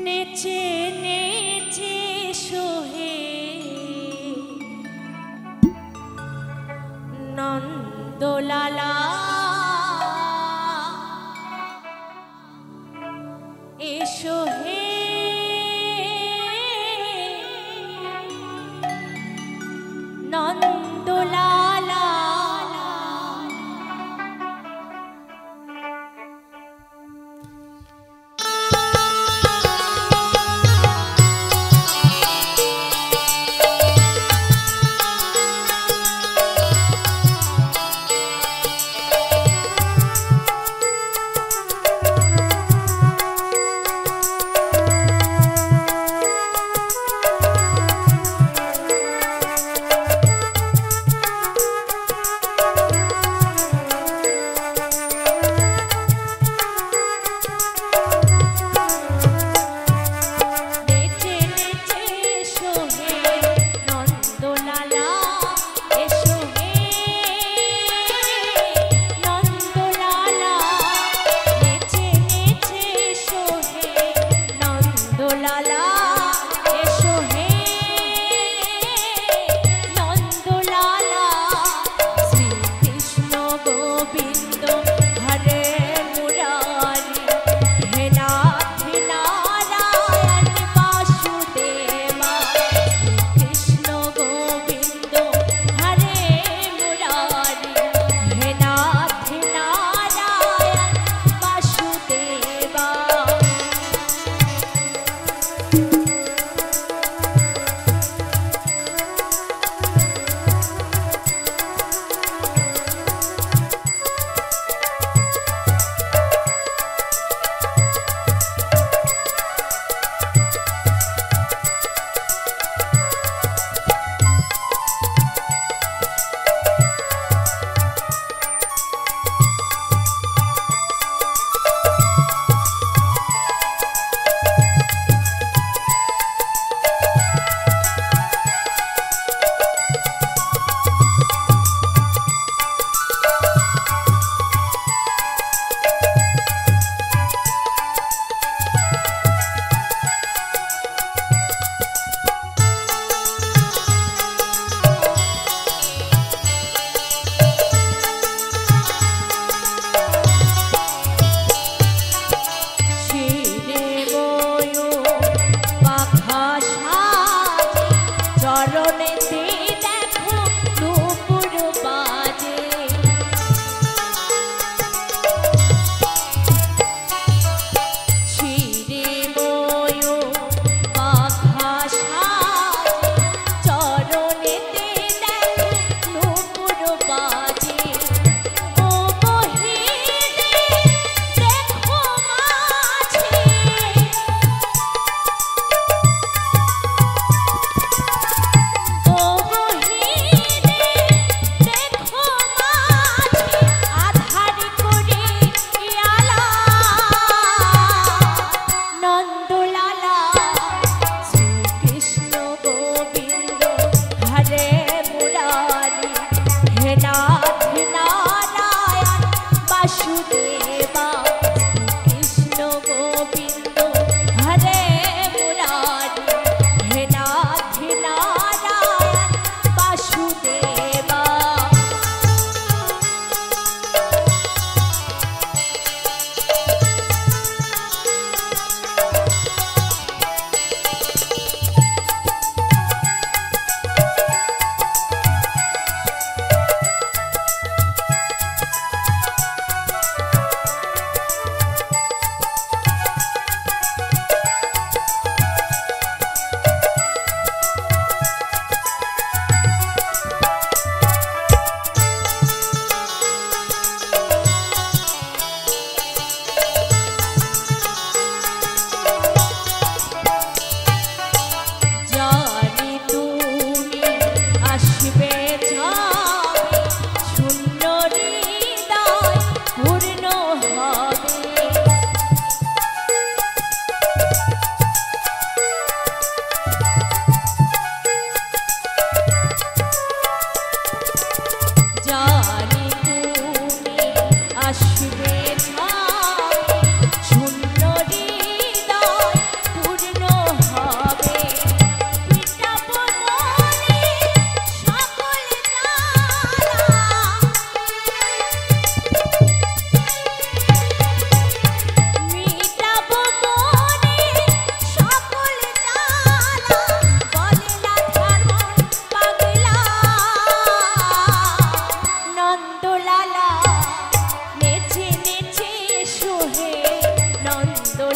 নেচে নেচে সোহে নন্দলালা এসো হে নন্দলালা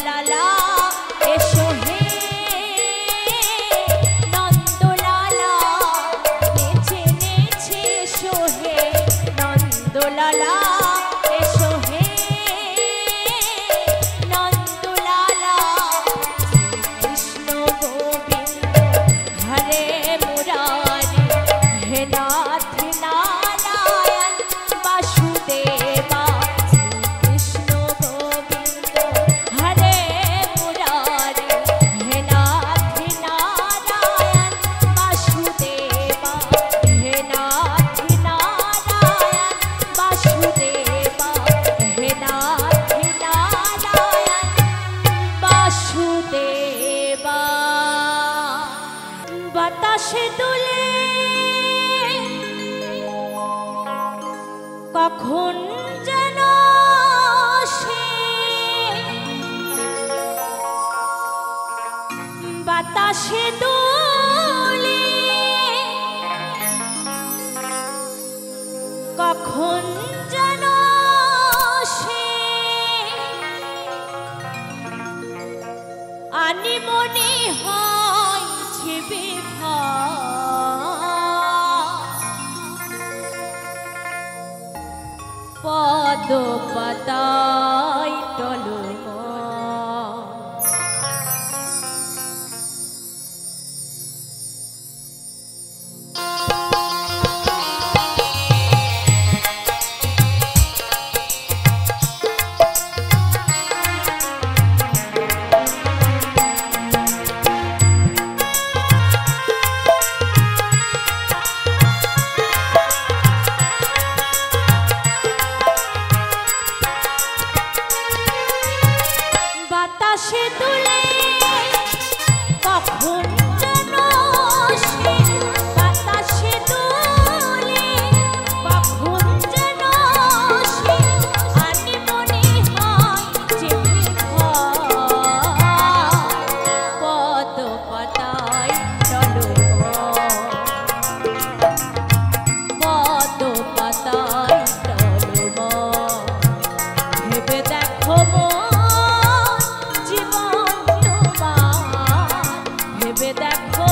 নন্দলালা এসো হে নন্দলালা নেচে নেচে এসো হে নন্দলালা এসো হে নন্দলালা কৃষ্ণ গোবিন্দ হরে মুরারি হে নাথ নারায়ণ বাসুদেবা কৃষ্ণ গোবিন্দ হরে মুরারি হে নাথ নারায়ণ বাসুদেবা হে নাথ নারায়ণ বাসুদেবা হে নাথ নারায়ণ বাসুদেবা বাতাসে দুলে কখন যেন সে বাতাসে দুলে কখন যেন সে আনি মনে হয় বিভা পদ পাতায় টলমা বাতাসে দুলে কখন যেন সে বাতাসে দুলে কখন যেন সে আনি মনে হয় যে পদ পাতায় টলমা পদ পাতায় টলমা ভেবে দেখো ভেবে দেখো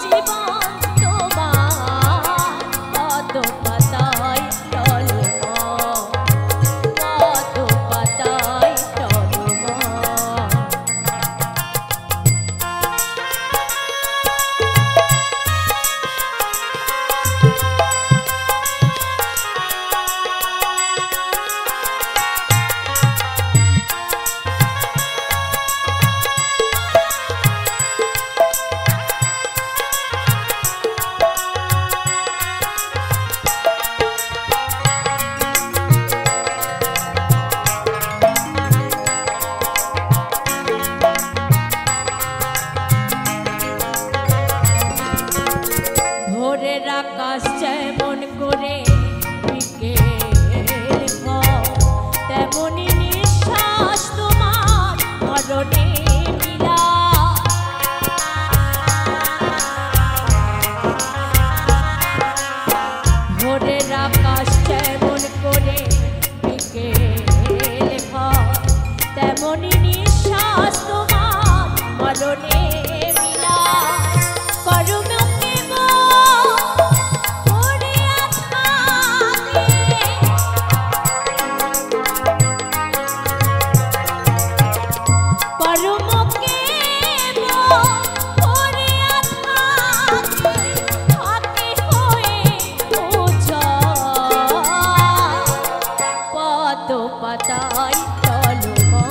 জীবন তোমার পদ পাতায় টলমা পদ পাতায় টলমা ভোরের আকাশ যেমন করে বিকেল তেমনি নিঃশ্বাস তোমার মরণে মিলা ভোরের আকাশ যেমন করে বিকেল তেমনি নিঃশ্বাস তোমার মরণে মিলা করুণা পাতায় টলমা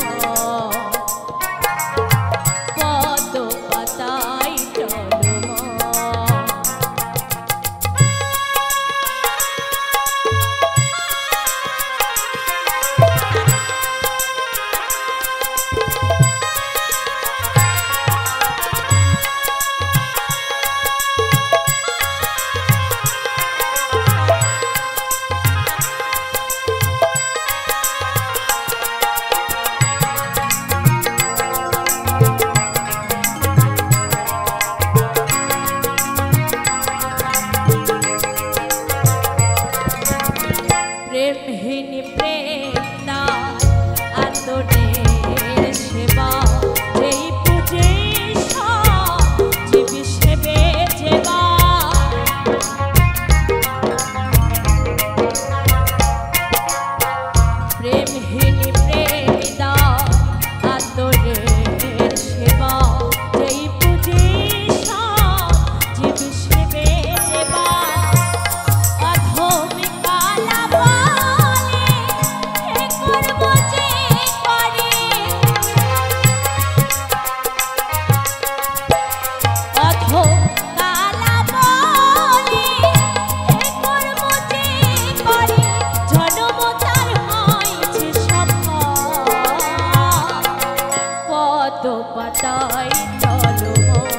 পদ পাতায় টলমল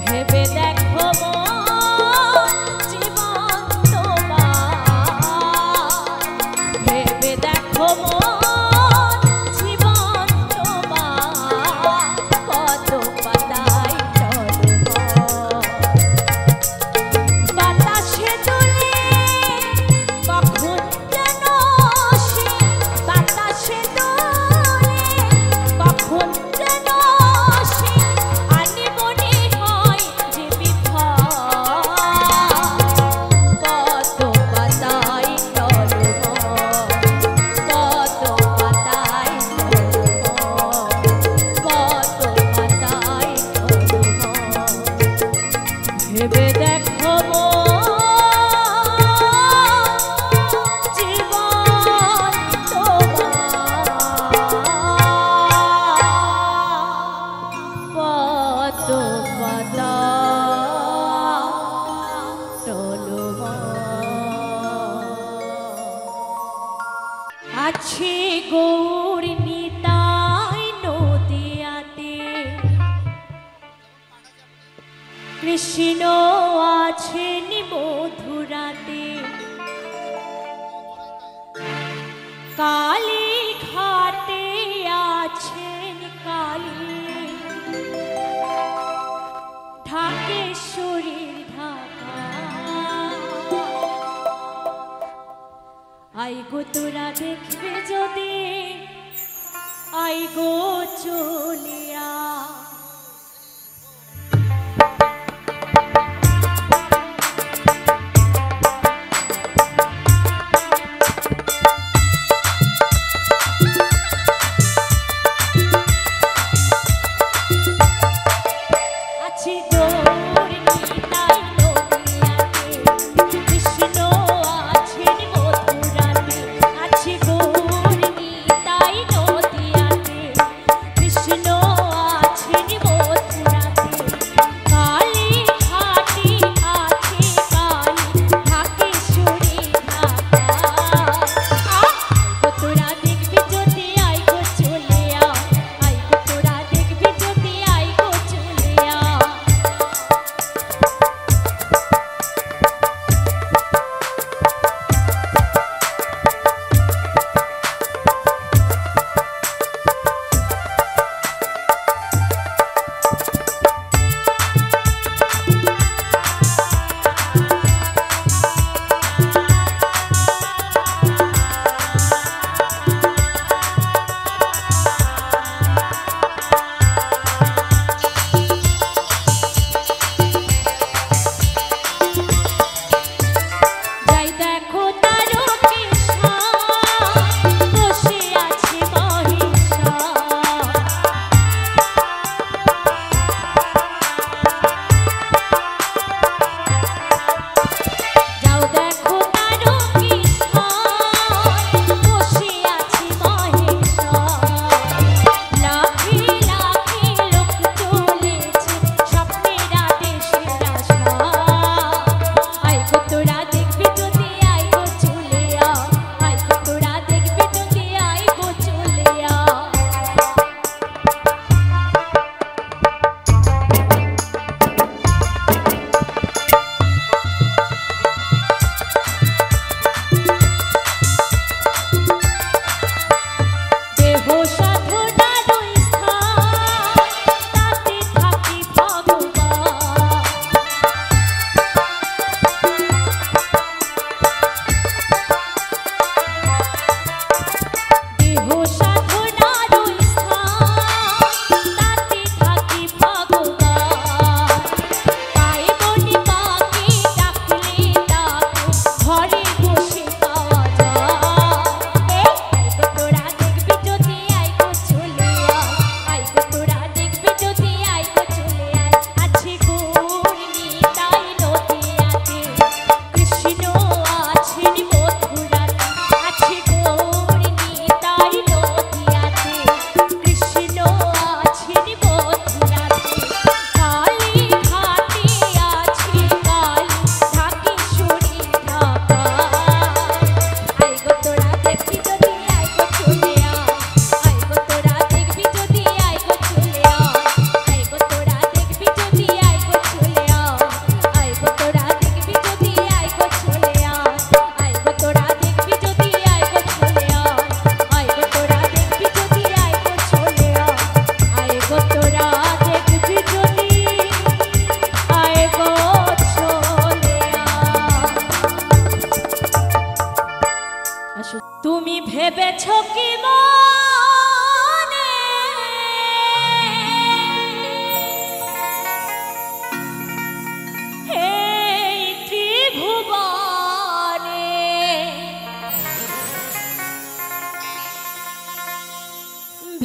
ভেবে দেখো মন জীবন তোমার ভেবে দেখো মন জীবন তোমার পদ পাতায় টলমল বাতাসে দুলে কখন যেন সে বাতাসে দুলে কখন যেন সে আনিমনে হয় যে বিফল কত পাতায় টলমল কত পাতায় টলমল কত পাতায় টলমল ভেবে দেখো জীবন তোমার কত পাতা আছে গৌর নিতাই নদিয়াতে কৃষ্ণ আছেন মধুরাতে কালী ঘাটে আছেন কালী ঢাকেশ্বরীর ঢাকা আই গো তোরা দেখবে যদি আই গো চলিয়া আছে গৌর নিতাই নদিয়াতে কৃষ্ণ আছেন মধুরাতে আছে গৌর নিতাই নদিয়াতে কৃষ্ণ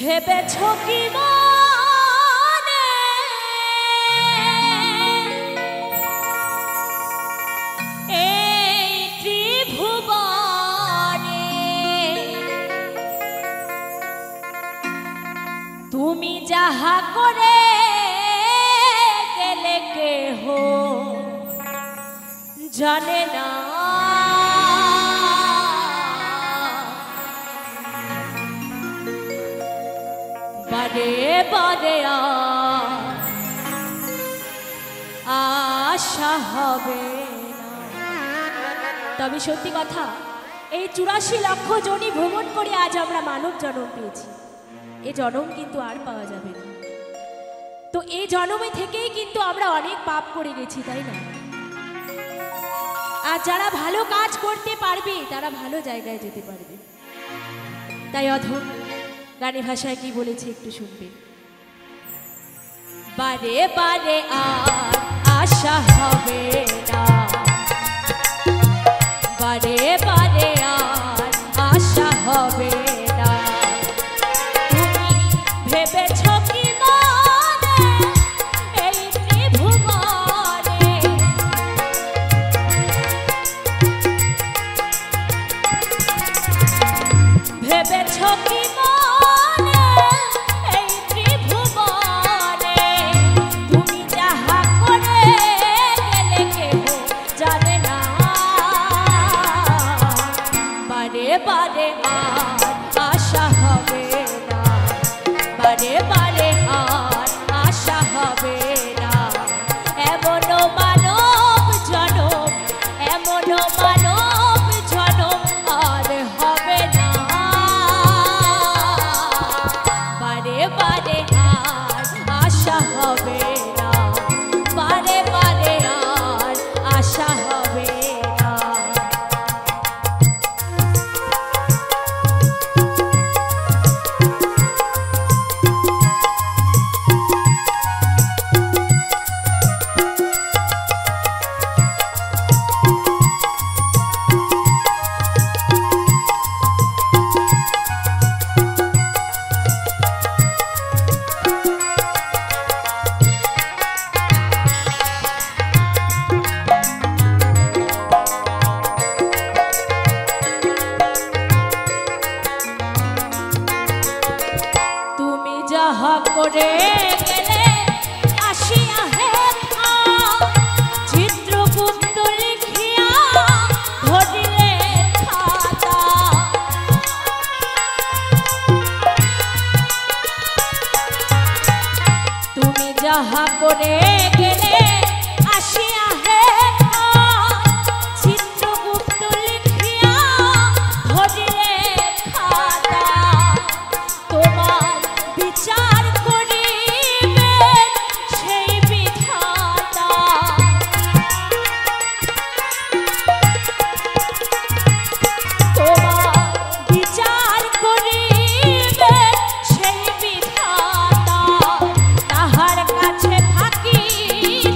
ভেবেছ কি মনে এই ত্রিভুবনে তুমি যাহা করে গেলে কেহ জানে না বারে বারে আশা হবে না। তবে সত্যি কথা, এই 84 লক্ষ জনি ভ্রমণ করে আজ আমরা মানব জন্ম পেয়েছি। এ জন্ম কিন্তু আর পাওয়া যাবে না। তো এই জন্মে থেকেই কিন্তু আমরা অনেক পাপ করে গেছি, তাই না? আর যারা ভালো কাজ করতে পারবে তারা ভালো জায়গায় যেতে পারবে। তাই অধম গানে ভাষায় কি বলেছে একটু শুনবে। বারে বারে আর আশা হবে না, বারে বারে আর আশা হবে না। তুমি ভেবেছ কি মনে এই ত্রিভুবনে ভেবেছ কি মনে এই ত্রিভুবনে তুমি যাহা করে গেলে কেহ জানে না বারে বারে আর আশা হবে না, বারে বারে আর আশা হবে না। এমন মানব জনম, এমন মানব জনম আর হবে না। বারে বারে আর আশা হবে না, বারে বারে আর আশা হবে না। তুমি যাহা করে গেলে আসিয়া হেথা চিত্রগুপ্ত লিখিয়া ধরিলে খাতা। তুমি যাহা করে গেলে আসিয়া হেথা চিত্রগুপ্ত লিখিয়া ধরিলে খাতা। তোমার বিচার করিবেন সেই বিধাতা, তোমার বিচার করিবেন সেই বিধাতা। তাহার কাছে থাকি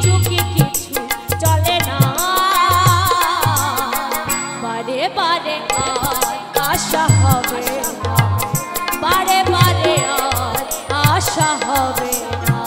যুগি কিছু চলে না, বারে বারে আর আশা হবে না, বারে বারে আর আশা হবে না।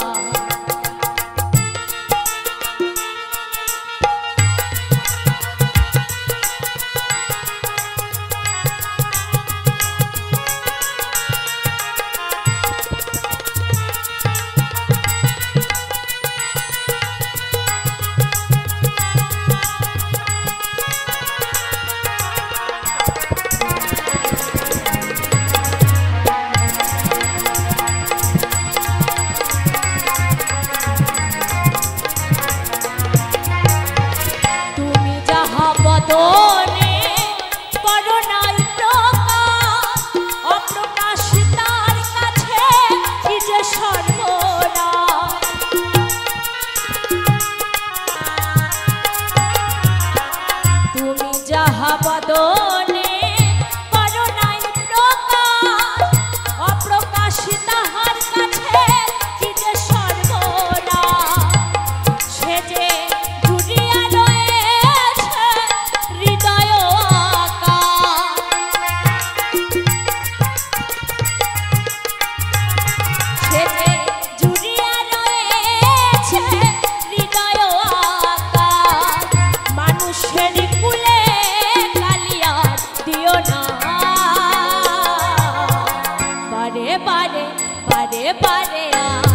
বারে বারে বারে আর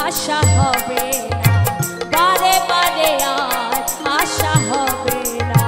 আশা হবে না, বারে বারে আর আশা হবে না।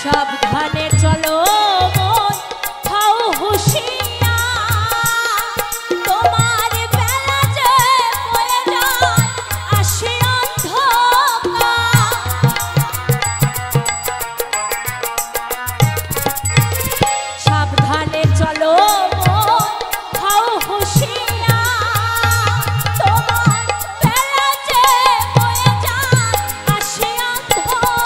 সাবধানে চলো মন, খাও হুঁশিয়ার, তোমার বেলা যে বয়ে যায় আসে অন্ধকার। সাবধানে চলো মন, খাও হুঁশিয়ার, তোমার বেলা যে বয়ে যায় আসে অন্ধকার।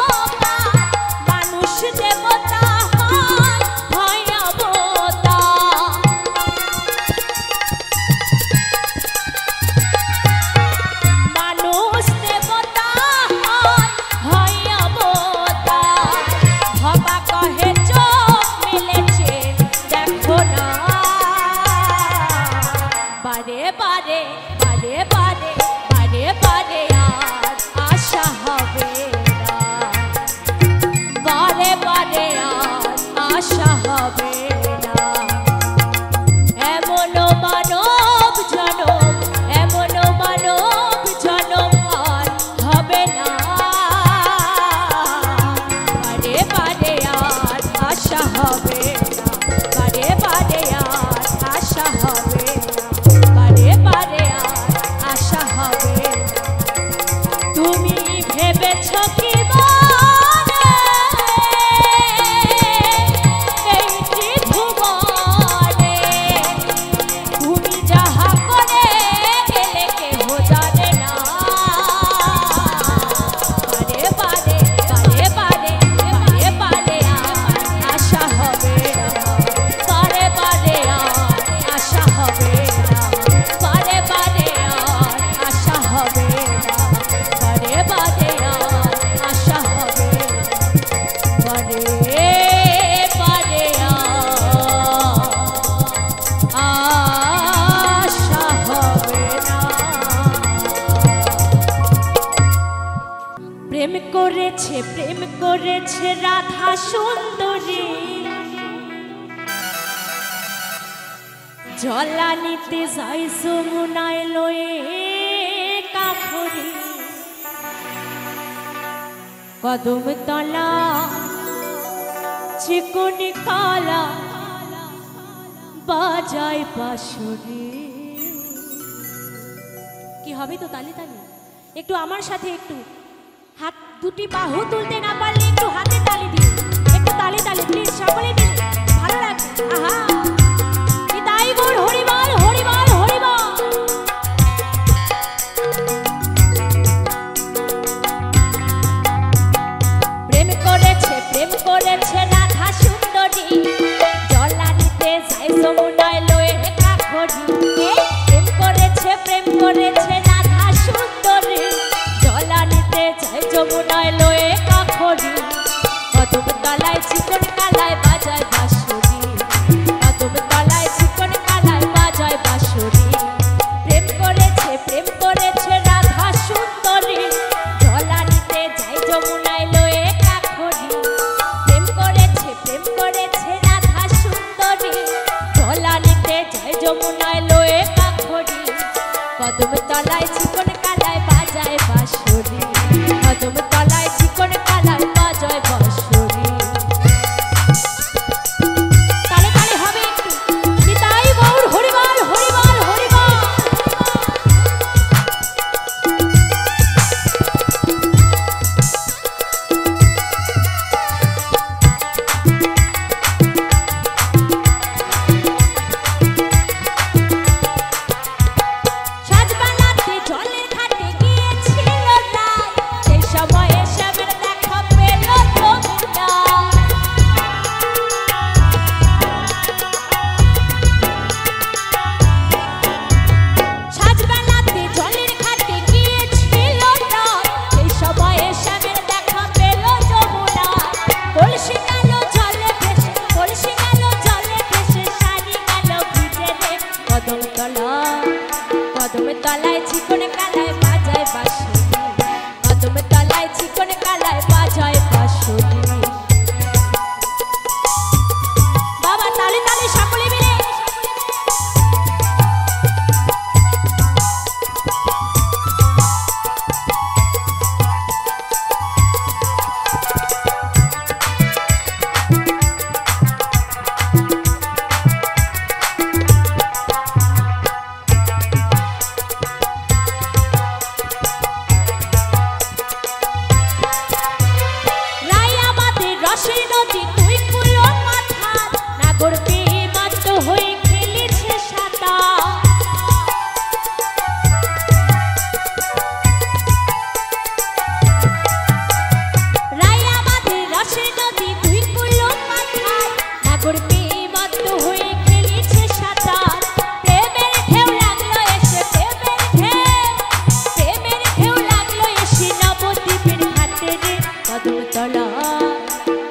মানুষ দেবতা হয় ভয়াবতা, মানুষ দেবতা হয় ভয়াবতা। ভবা কহে চোখ মিলেছে দেখো না, বারে বারে বারে বারে বারে বারে আর আশা হবে না, বারে বারে আর আশা হবে না। এমন মানব জনম, এমন মানব জনম আর হবে না, বারে বারে আর আশা হবে না, বারে বারে আর আশা হবে না, বারে বারে আর আশা হবে না। তুমি ভেবেছ কি মনে এই ত্রিভুবনে তুমি যাহা করে গেলে কেহ জানে না, বারে বারে বারে বারে বারে বারে আর আশা হবে না, বারে বারে আর আশা হবে না, বারে বারে আর আশা হবে না, বারে বারে আর আশা হবে না, বারে বারে আশা হবে না। প্রেম করেছে রাধা সুন্দরী, জলানিতে যাই যমুনায় লয়ে কাফরি, কদম তলা চিকনি কালা বাজায় বাঁশরি। কি হবে তো তালি তালি? একটু আমার সাথে একটু হাত দুটি বাহু তুলতে না পারলে একটু হাতে তালি দিন, একটু তালি তালি প্লিজ সকলে দিন, ভালো লাগবে। আহা তাই গৌর হরিবল হরিবল হরিবল। প্রেম করেছে রাধা সুন্দরী, জলানিতে যাই যমুনায় লয়ে কাফরি। প্রেম করেছে রাধা সুন্দরী, জলানিতে যাই যমুনায় লয়ে কাফরি, কদম তলায় চিকন কালায় বাজায় বাঁশরি, কদম তলায় চিকন কালায় বাজায় বাঁশরি। প্রেম করেছে রাধা সুন্দরী, জলানিতে যাই যমুনায় লয়ে কাফরি। প্রেম করেছে রাধা সুন্দরী, জলানিতে যাই যমুনায় লয়ে কাফরি, কদম তলায় চিকন কালায় বাজায় বাঁশরি, কদম তলায় চিকন কালায় বাজায় বাঁশরি। তালে তালে হবে একটু, নিতাই গৌর হরিবল হরিবল হরিবল। সাজবালাতে জল চিকন কালায় বাজায় বাঁশুরি, কদম তলায় চিকন কালায় বাজায় বাঁশুরি। বাবা তালে তালে সকলে মিলে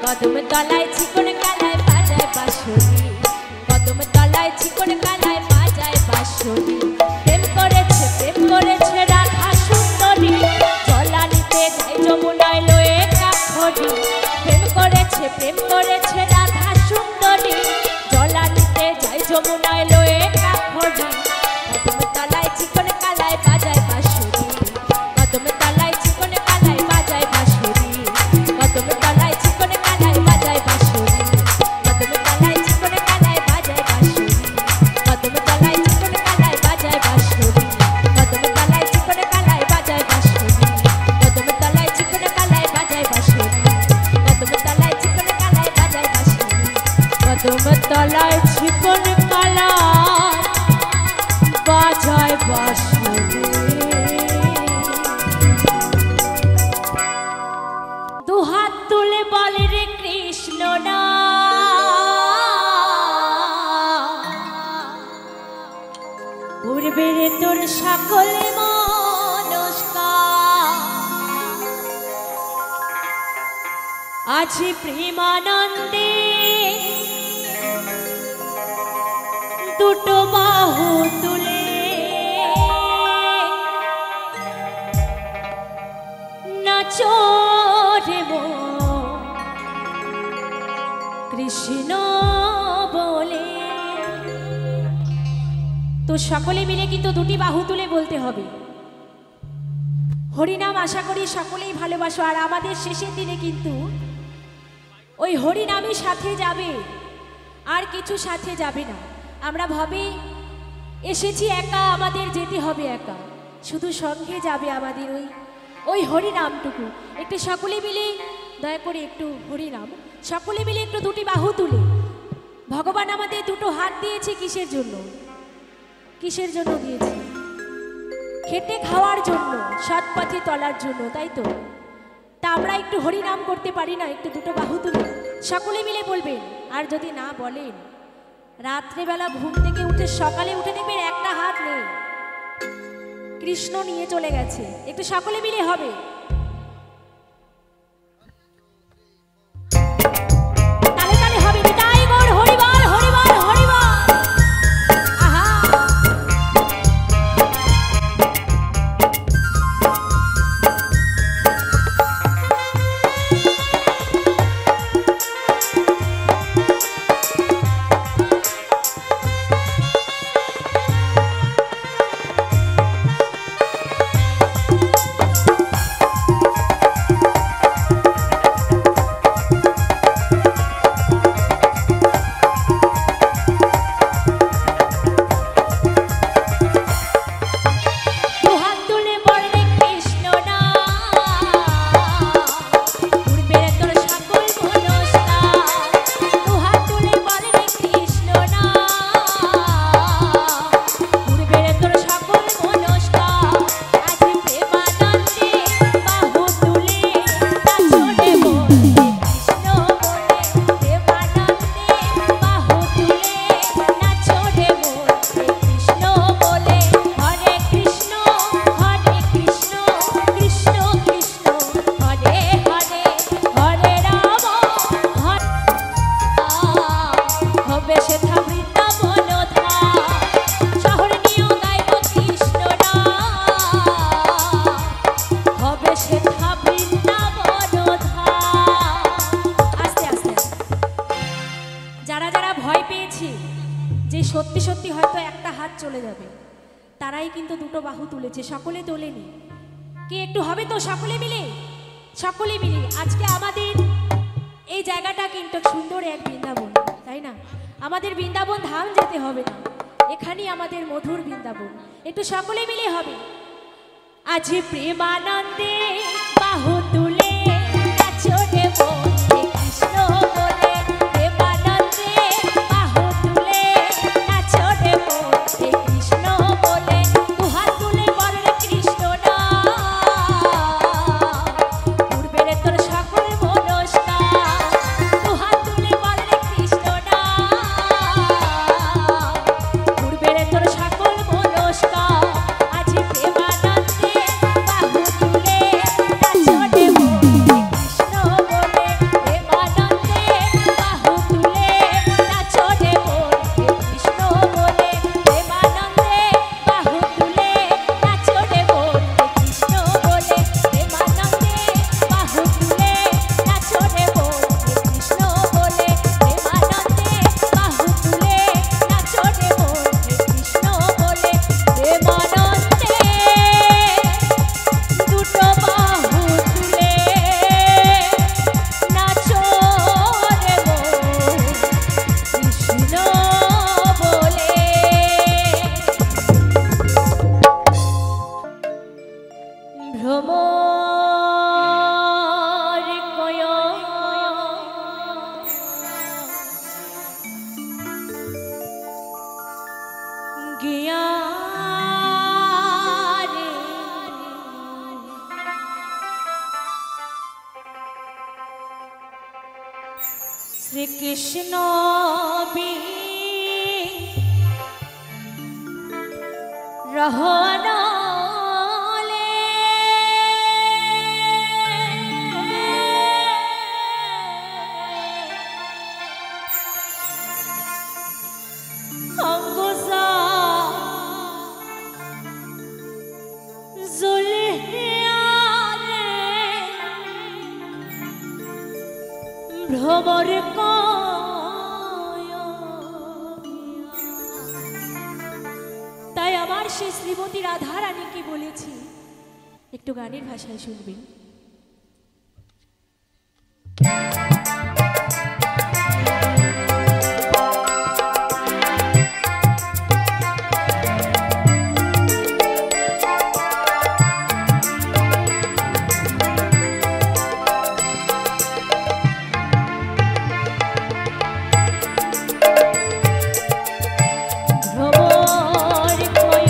কদম তলায় চিকন কালায় বাজায় বাঁশুরি, কদম তলায় চিকন কালায় বাজায় বাঁশুরি। প্রেম করেছে রাধা সুন্দরী, জলানিতে যায় যমুনায় লয়ে কাঠরি। প্রেম করেছে রাধা সুন্দরী, জলানিতে যায় যমুনায় লয়ে কাঠরি। কদম তলায় চিকন কালায় বাজায় বাঁশুরি, কদম তলায় চিকন কালায় বাজায় বাঁশুরি, কদম তলায় চিকন কালায় বাজায় বাঁশুরি, কদম তলায় চিকন কালায় বাজায় বাঁশুরি, কদম তলায় চিকন কালায় বাজায় বাঁশুরি, কদম তলায় চিকন কালায় বাজায় বাঁশুরি, কদম তলায় চিকন কালায় বাজায় বাঁশুরি, কদম তলায় চিকন কালায় বাজায় বাঁশুরি, কদম তলায় চিকন কালায় বাজায় বাঁশুরি। দুহাত তুলে বলে রে কৃষ্ণ না, পূর্বে রে তোর সকলে মনস্কার, আজি প্রেমানন্দে দুটো বাহু তুলে নাচো রে মন কৃষ্ণ বলে। তো সকলে মিলে কিন্তু দুটি বাহু তুলে বলতে হবে হরিনাম। আশা করি সকলেই ভালোবাসো। আর আমাদের শেষের দিনে কিন্তু ওই হরিনামই সাথে যাবে, আর কিছু সাথে যাবে না। আমরা ভাবে এসেছি একা, আমাদের যেতে হবে একা, শুধু সঙ্গে যাবে আমাদের ওই হরিনামটুকু। একটু সকলে মিলে দয়া করে একটু হরিনাম, সকলে মিলে একটু দুটি বাহু তুলে। ভগবান আমাদের দুটো হাত দিয়েছে কিসের জন্য? কিসের জন্য দিয়েছে? খেটে খাওয়ার জন্য, সৎ পথে চলার জন্য, তাই তো? তা আমরা একটু হরিনাম করতে পারি না? একটু দুটো বাহু তুলে সকলে মিলে বলবেন। আর যদি না বলেন, রাত্রেবেলা ঘুম থেকে উঠে সকালে উঠে দেখবেন একটা হাত নেই, কৃষ্ণ নিয়ে চলে গেছে। একটু সকলে মিলে হবে। তালে তালে হবে। নিতাই গৌর হরিবল হরিবল হরিবল। আহা সত্যি সত্যি হয়তো একটা হাত চলে যাবে, তারাই কিন্তু দুটো বাহু তুলেছে, সকলে তোলেনি। কি একটু হবে তো সকলে মিলে, সকলে মিলে আজকে আমাদের এই জায়গাটা কিন্তু সুন্দর এক বৃন্দাবন, তাই না? আমাদের বৃন্দাবন ধাম যেতে হবে না, এখানেই আমাদের মধুর বৃন্দাবন। একটু সকলে মিলে হবে। আজ প্রেমানন্দে বাহু তুলে নাচো রে বন্দে কৃষ্ণ বলে, প্রেমানন্দে বাহু তুলে নাচো রে বন্দে কৃষ্ণ বলে, দুহাত তুলে বল রে কৃষ্ণ নাম, পূর্বের তোর সকল মনস্কার, দুহাত তুলে বল রে কৃষ্ণ নাম, পূর্বের তোর সকল মনস্কার। আজ প্রেমানন্দে বাহু তুলে নাচো রে বন্দে কৃষ্ণ বলে, প্রেমানন্দে বাহু তুলে নাচো রে বন্দে কৃষ্ণ বলে, প্রেমানন্দে বাহু তুলে নাচো রে বন্দে কৃষ্ণ বলে, প্রেমানন্দে বাহু তুলে নাচো রে বন্দে কৃষ্ণ বলে, প্রেমানন্দে বাহু তুলে নাচো রে বন্দে কৃষ্ণ বলে, প্রেমানন্দে দুটো বাহু তুলে নাচো রে কৃষ্ণ বলে। ভ্রমর কয় গিয়া রে, শ্রীকৃষ্ণ রহনলে অঙ্গসা জুলিয়ারে ভ্রমর কয়। তাই আমার সেই শ্রীমতী রাধা রানীকে বলেছি একটু গানের ভাষায় শুনবেন। ভ্রমর কয়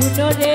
শুনো রে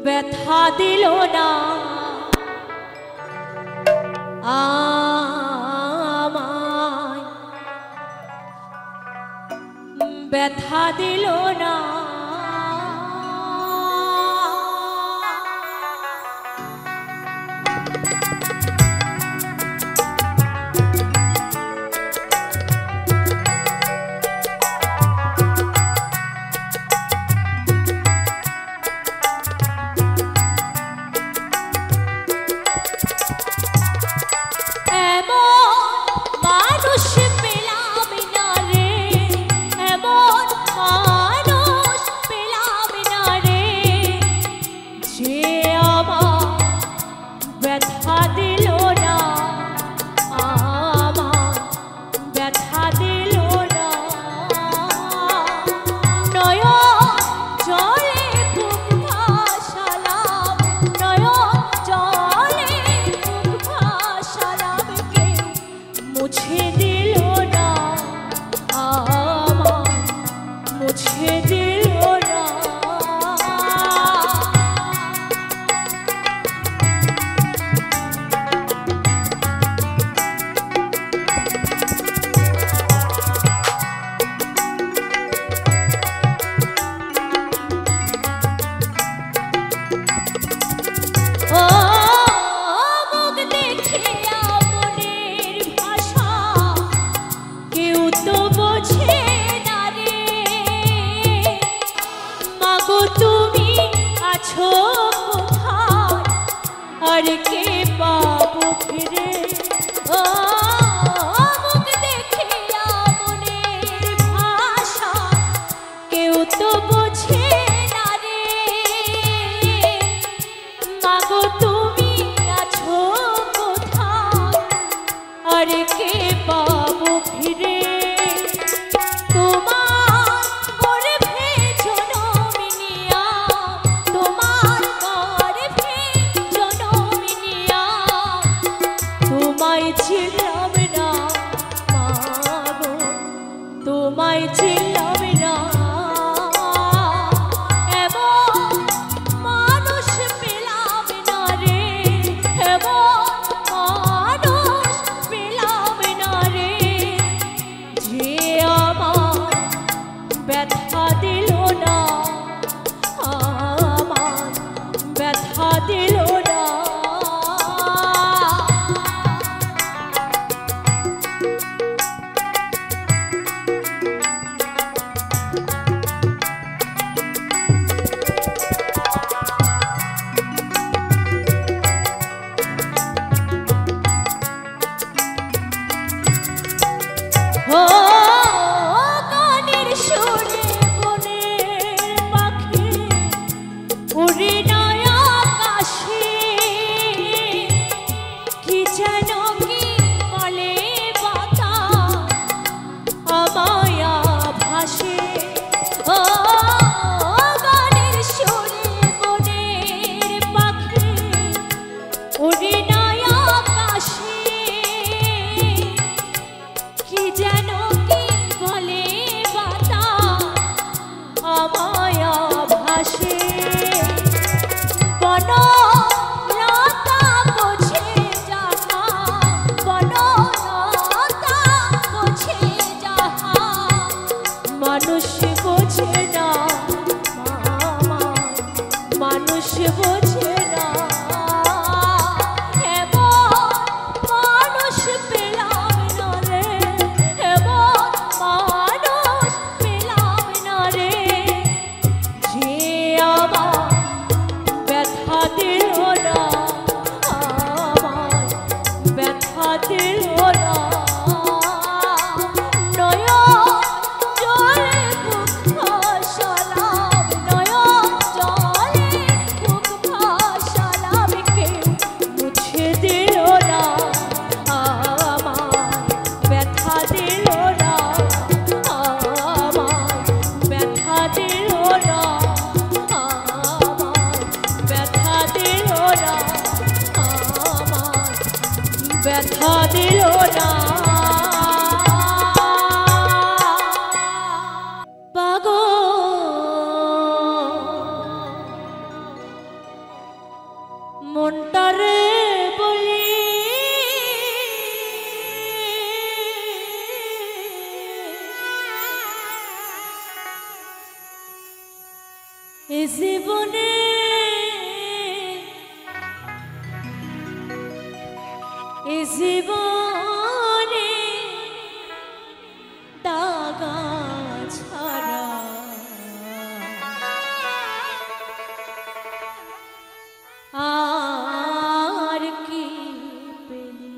ব্যথা দিল না আমায়, ব্যথা দিল না আর কে পাবো ফিরে ও মুখ দেখিয়া মনের ভাষা কেউ তো বোঝে না রে মাগো তুমি আছো চিনলাম না মাগো, তোমায় চিনলাম না। এমন মানুষ পেলাম না রে, এমন মানুষ পেলাম না রে, যে আমার ব্যথা দিল না, আমার ব্যথা দিল না। ও গানের সুরে বনের পাখি উড়ে না আকাশে, কি যেন কি বলে বাতাস আমায় ভাসে। ও গানের সুরে বনের পাখি উড়ে না আকাশে, কি যেন কি বলে বাতাস আমায় ভাসে। বনলতা বোঝে যাহা, বনলতা বোঝে যাহা, মানুষ বোঝে না মামা, মানুষ বোঝে না। এমন মানুষ পেলাম না রে, এমন মানুষ পেলাম না রে, যে আমার ব্যথা দিল না, আমার ব্যথা দিল না। নয়ন জলে বুক ভাসালাম, নয়ন জলে বুক ভাসালাম, কেউ মুছে দিল না, আমার ব্যথা দিল না, আমার ব্যথা দিল না, আমার ব্যথা দিল না, আমার ব্যথা দিল না। পাগল মনটারে বলি এ জীবনে এ জীবনে দাগা ছাড়া আর কি পেলি।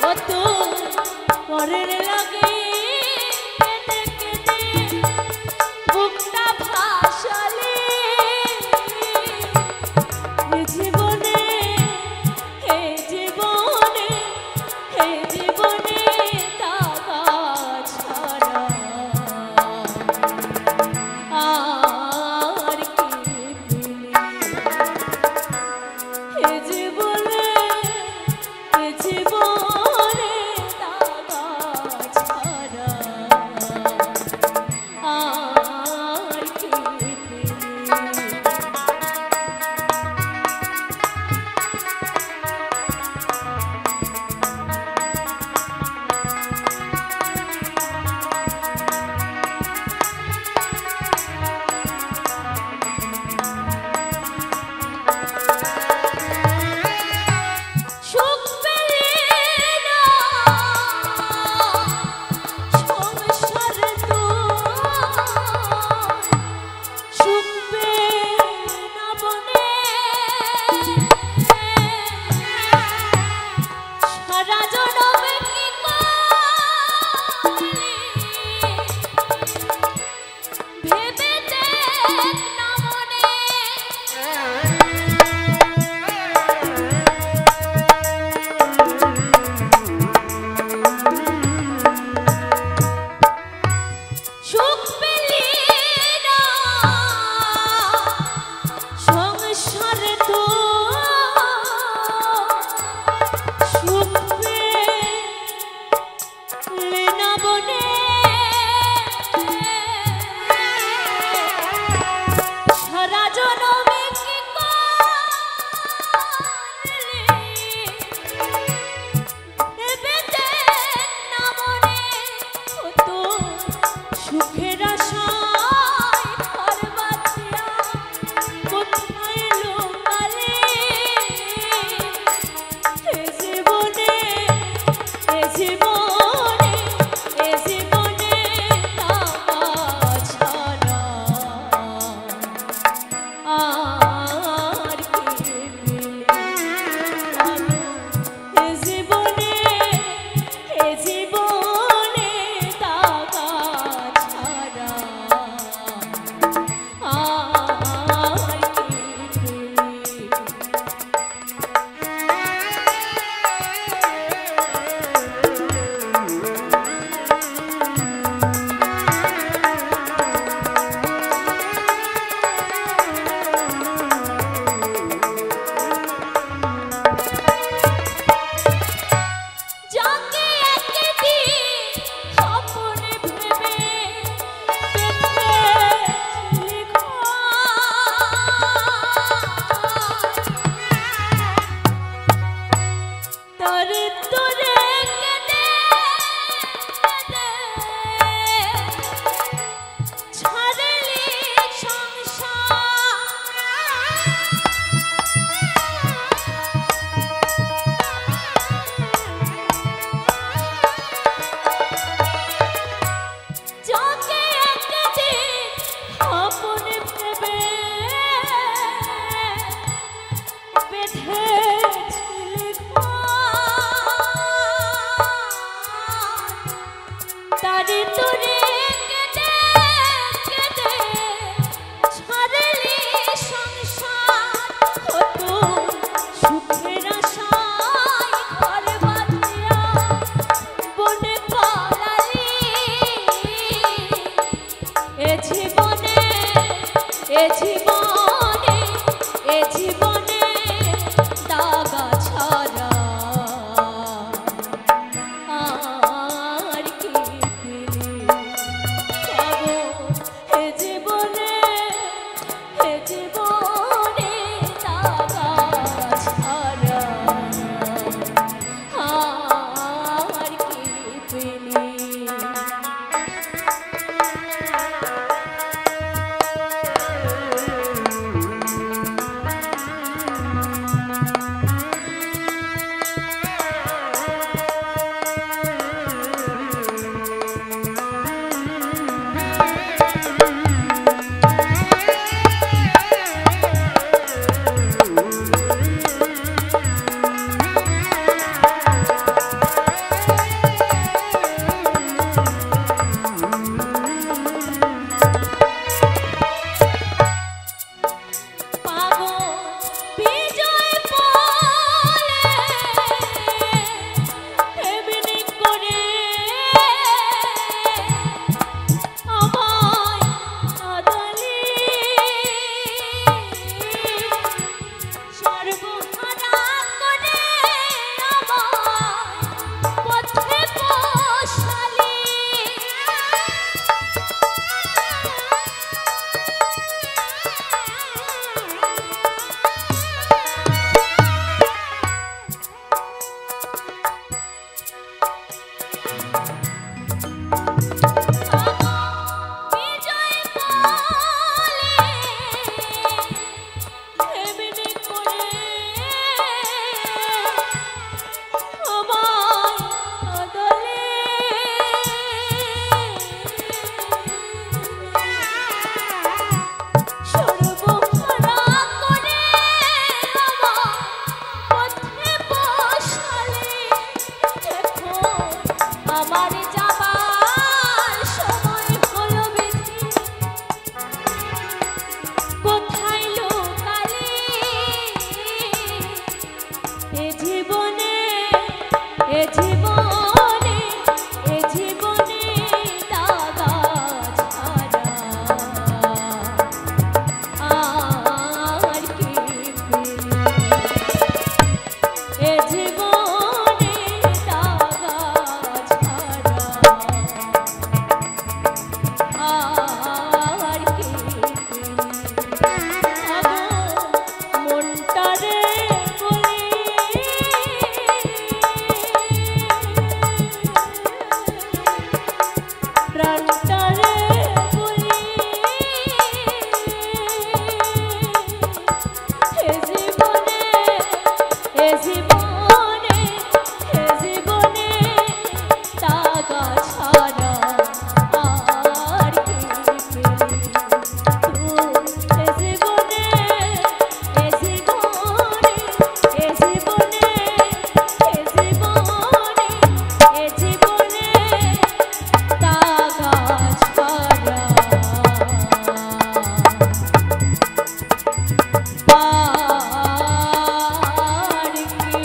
কত পরের লাগে কেঁদে কেঁদে বুকটা ভাসালে এ জীবনে হে জীবনে হে জীবনে তাকা ছাড়া আর কি পেলি হে জীবনে হে জীবনে তাকা ছাড়া আর কি পেলি সুখ পেলে না সংসার তো সুখ পেলে না বনে সারা জনমে কি করলি ভেবে দেখ না মনে সুখ পেলি না সংসারে তো সুখ পেলি না বনে সারা জনমে কি করলি ভেবে দেখ না মনে হতো সুখের আশায় ঘর বাঁধিয়া কোথায় লোকালে এ জীবনে এ জীবনে এ জীবনে তাকা ছাড়া আর কি পেলি এ জীবনে এ জীবনে তাকা ছাড়া আর কি পেলি আমার যাবার সময় হলো বেঁধে কোথায় লোকালে এ জীবনে এ জীবনে এ জীবনে দাগা ছাড়া আর কি এ জীবনে দাগা ছাড়া আর কি মনটারে বলে প্রাণটারে বলে হে জীবনে হে জীবনে হে জীবনে দাগা ছাড়া আর কি পেলি হে জীবনে হে জীবনে হে জীবনে হে জীবনে হে জীবনে দাগা ছাড়া আর কি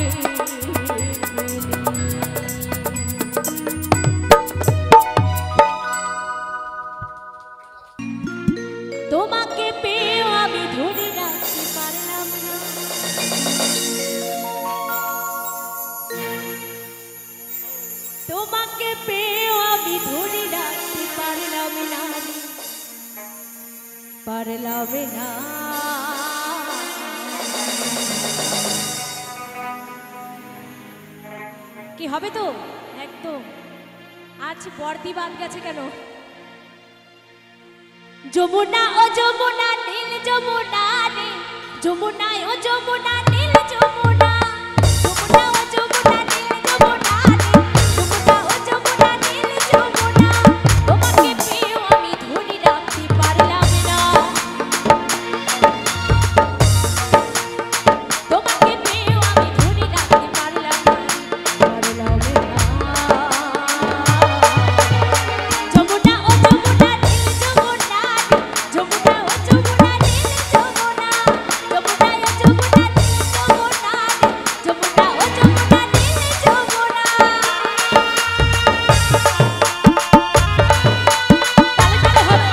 তোমাকে পেয়েও আমি ধরে রাখতে পারলাম না তোমাকে পেয়েও আমি ধরে রাখতে পারলাম না পারলাম না কি হবে তো একদম আজ বর্দি বাদ গেছে কেন যমুনা ও যমুনা নীল যমুনা রে যমুনা ও যমুনা নীল যমুনা যমুনা ও যমুনা নীল যমুনা রে যমুনা ও যমুনা নীল যমুনা তোমাকে পেয়েও আমি ধরে রাখতে পারলাম না তোমাকে পেয়েও আমি ধরে রাখতে পারলাম না যমুনা ও যমুনা নীল যমুনা যমুনা ও যমুনা নীল যমুনা যমুনা ও যমুনা নীল যমুনা যমুনা ও যমুনা নীল যমুনা তালে তালে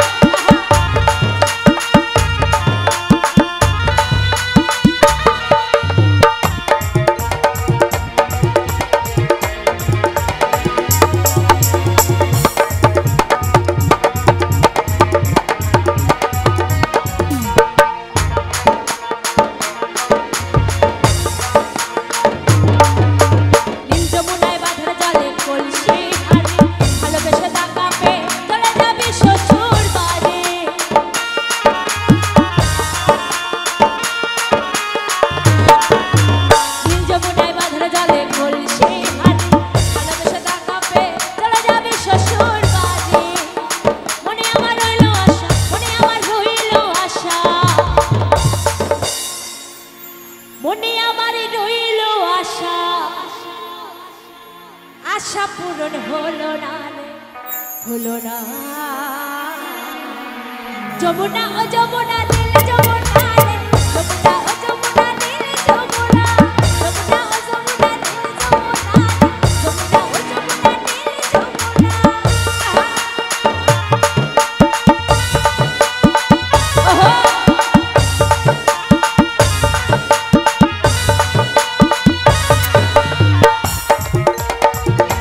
নীল যমুনায় বাঁধার জলে কলসি হারে ভালোবেসে টাকা পেয়ে চলে যাবি শ্বশুর বাড়ি নীল যমুনায় বাঁধার জলে কলসি হারে ভালোবেসে টাকা পেয়ে চলে যাবি শ্বশুর বাড়ি মনে আমার রইল আশা মনে আমার রইল আশা মনে আমার রইল আশা আশা পূরণ হলো না রে, হলো না যমুনা ও যমুনা নীল যমুনা রে যমুনা ও যমুনা নীল যমুনা যমুনা ও যমুনা নীল যমুনা যমুনা ও যমুনা নীল যমুনা ওহো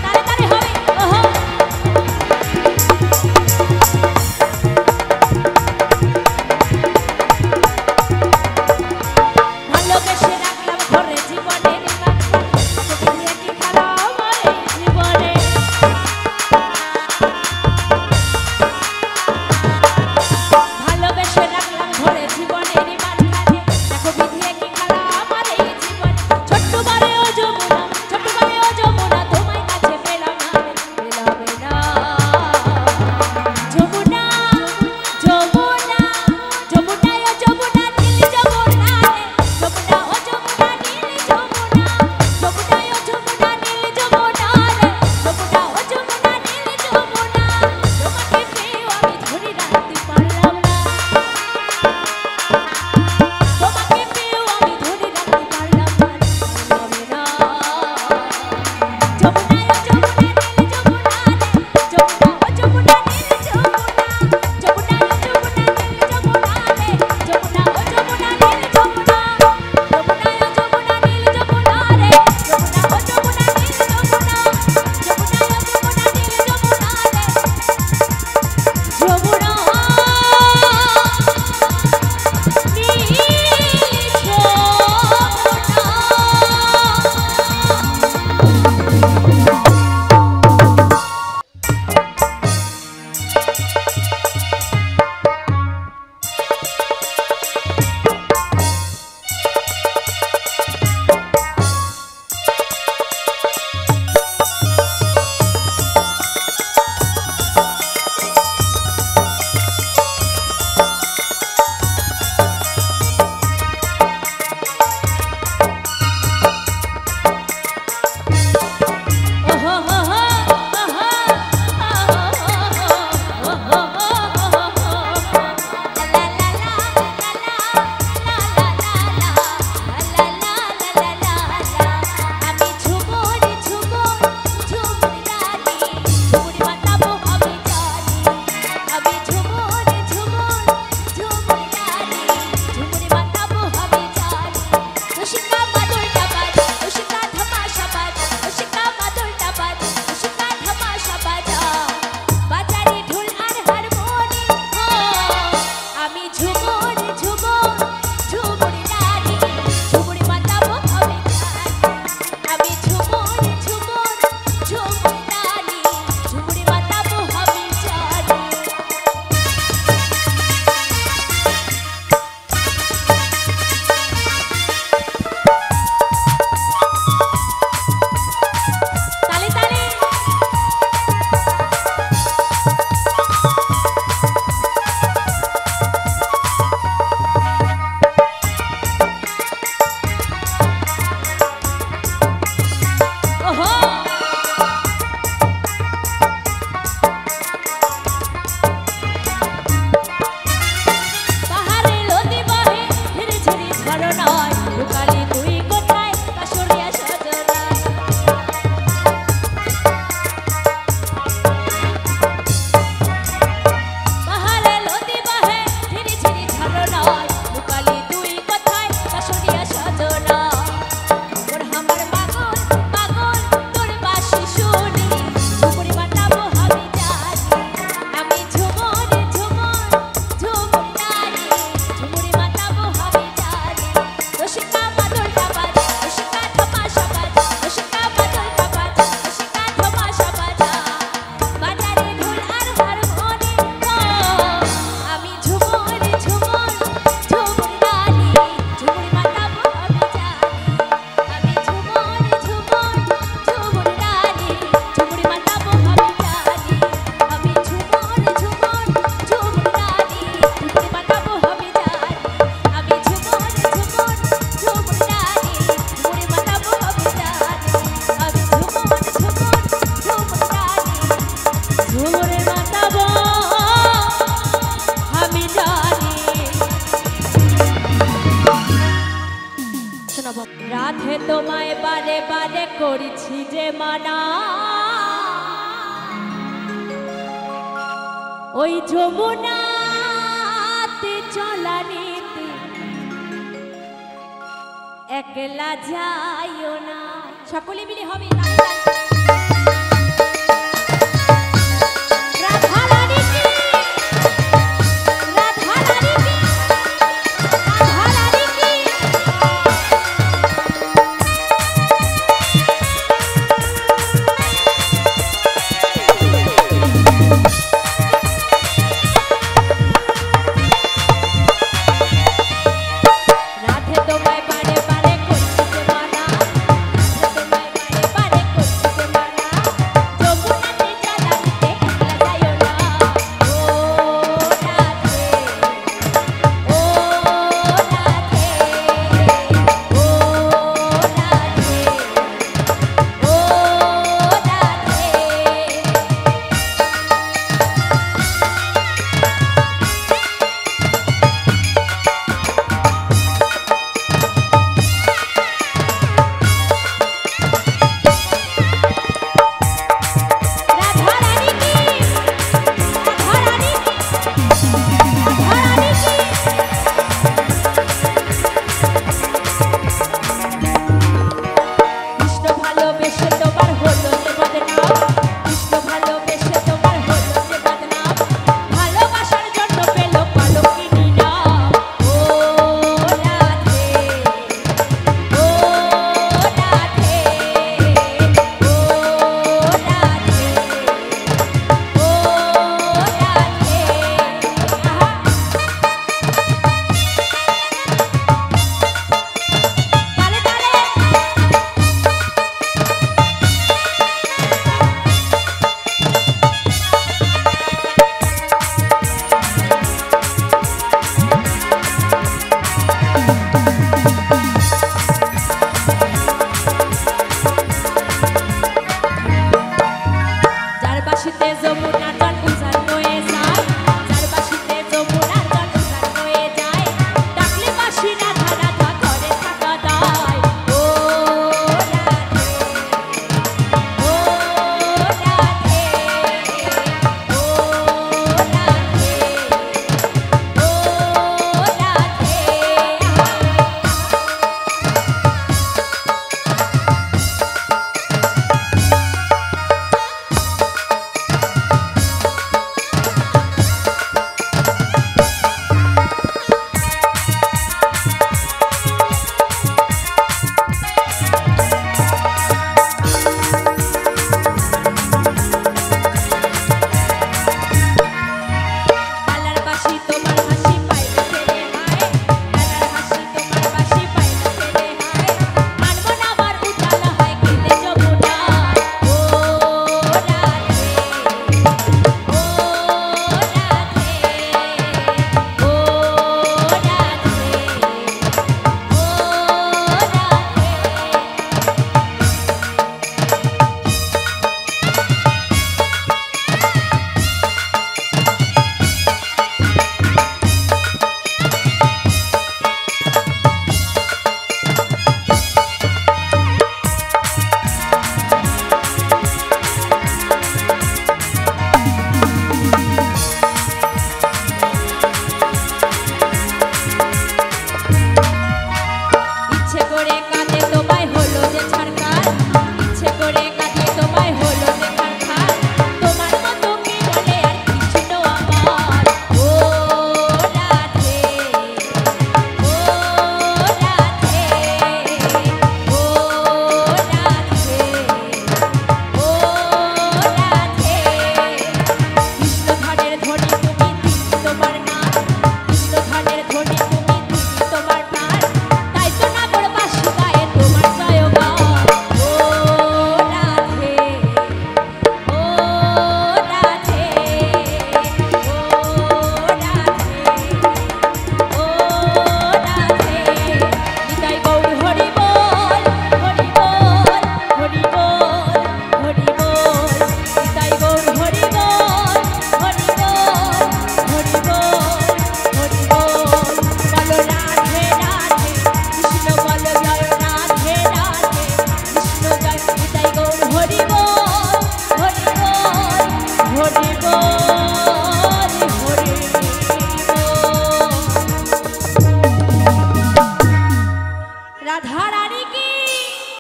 তারে তারে হবে ওহো তোমায় বারে বারে করেছি যে মানা, ওই যমুনাতে চলা নিতে একলা যাইও না। সকলে মিলে হবে